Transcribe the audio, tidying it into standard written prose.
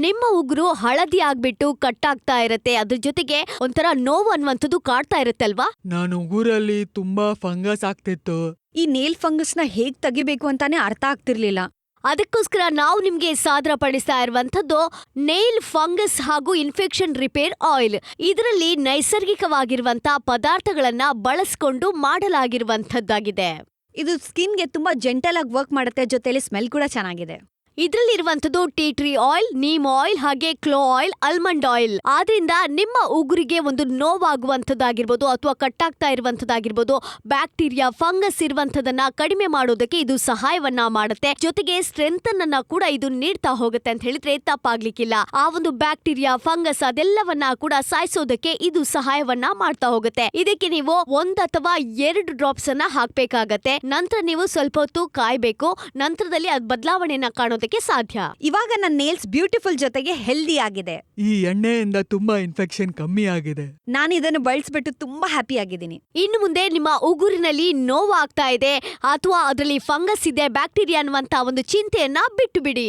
ನಿಮ್ಮ ಉಗುರು ಹಳದಿ ಆಗ್ಬಿಟ್ಟು ಕಟ್ಟಾಗ್ತಾ ಇರತ್ತೆ, ಅದ್ರ ಜೊತೆಗೆ ಒಂಥರ ನೋವು ಅನ್ನುವಂಥದ್ದು ಕಾಡ್ತಾ ಇರತ್ತಲ್ವಾ? ನಾನು ಉಗುರಲ್ಲಿ ತುಂಬಾ ಫಂಗಸ್ ಆಗ್ತಿತ್ತು. ಈ ನೇಲ್ ಫಂಗಸ್ನ ಹೇಗ್ ತೆಗಿಬೇಕು ಅಂತಾನೆ ಅರ್ಥ ಆಗ್ತಿರ್ಲಿಲ್ಲ. ಅದಕ್ಕೋಸ್ಕರ ನಾವು ನಿಮ್ಗೆ ಸಾದರ ಪಡಿಸ್ತಾ ಇರುವಂತದ್ದು ನೇಲ್ ಫಂಗಸ್ ಹಾಗೂ ಇನ್ಫೆಕ್ಷನ್ ರಿಪೇರ್ ಆಯಿಲ್. ಇದರಲ್ಲಿ ನೈಸರ್ಗಿಕವಾಗಿರುವಂತ ಪದಾರ್ಥಗಳನ್ನ ಬಳಸ್ಕೊಂಡು ಮಾಡಲಾಗಿರುವಂತದ್ದಾಗಿದೆ. ಇದು ಸ್ಕಿನ್ಗೆ ತುಂಬಾ ಜೆಂಟಲ್ ಆಗಿ ವರ್ಕ್ ಮಾಡುತ್ತೆ, ಜೊತೆಲಿ ಸ್ಮೆಲ್ ಕೂಡ ಚೆನ್ನಾಗಿದೆ. ಇದ್ರಲ್ಲಿರುವಂತದ್ದು tea tree oil, neem oil ಹಾಗೆ ಕ್ಲೋ ಆಯಿಲ್, ಆಲ್ಮಂಡ್ ಆಯಿಲ್. ಆದ್ರಿಂದ ನಿಮ್ಮ ಉಗುರಿಗೆ ಒಂದು ನೋವಾಗುವಂಥದ್ದಾಗಿರ್ಬೋದು ಅಥವಾ ಕಟ್ಟಾಗ್ತಾ ಇರುವಂತದ್ದಾಗಿರ್ಬೋದು, ಬ್ಯಾಕ್ಟೀರಿಯಾ ಫಂಗಸ್ ಇರುವಂತದನ್ನ ಕಡಿಮೆ ಮಾಡೋದಕ್ಕೆ ಇದು ಸಹಾಯವನ್ನ ಮಾಡುತ್ತೆ. ಜೊತೆಗೆ ಸ್ಟ್ರೆಂತ್ ಅನ್ನ ಕೂಡ ಇದು ನೀಡ್ತಾ ಹೋಗುತ್ತೆ ಅಂತ ಹೇಳಿದ್ರೆ ತಪ್ಪಾಗ್ಲಿಕ್ಕಿಲ್ಲ. ಆ ಒಂದು ಬ್ಯಾಕ್ಟೀರಿಯಾ ಫಂಗಸ್ ಅದೆಲ್ಲವನ್ನ ಕೂಡ ಸಾಯಿಸೋದಕ್ಕೆ ಇದು ಸಹಾಯವನ್ನ ಮಾಡ್ತಾ ಹೋಗುತ್ತೆ. ಇದಕ್ಕೆ ನೀವು 1 ಅಥವಾ 2 ಡ್ರಾಪ್ಸ್ ಅನ್ನ ಹಾಕ್ಬೇಕಾಗತ್ತೆ. ನಂತರ ನೀವು ಸ್ವಲ್ಪ ಹೊತ್ತು ಕಾಯ್ಬೇಕು. ನಂತರದಲ್ಲಿ ಅದ್ ಬದಲಾವಣೆಯನ್ನ ಕಾಣೋದಕ್ಕೆ ಸಾಧ್ಯ. ಇವಾಗ ನನ್ನ ನೇಲ್ಸ್ ಬ್ಯೂಟಿಫುಲ್ ಜೊತೆಗೆ ಹೆಲ್ದಿ ಆಗಿದೆ. ಈ ಎಣ್ಣೆಯಿಂದ ತುಂಬಾ ಇನ್ಫೆಕ್ಷನ್ ಕಮ್ಮಿ ಆಗಿದೆ. ನಾನು ಇದನ್ನು ಬಳಸ್ಬಿಟ್ಟು ತುಂಬಾ ಹ್ಯಾಪಿ ಆಗಿದ್ದೀನಿ. ಇನ್ನು ಮುಂದೆ ನಿಮ್ಮ ಉಗುರಿನಲ್ಲಿ ನೋವಾಗ್ತಾ ಇದೆ ಅಥವಾ ಅದರಲ್ಲಿ ಫಂಗಸ್ ಇದೆ, ಬ್ಯಾಕ್ಟೀರಿಯಾ ಅನ್ನುವಂತ ಒಂದು ಚಿಂತೆಯನ್ನ ಬಿಟ್ಟು ಬಿಡಿ.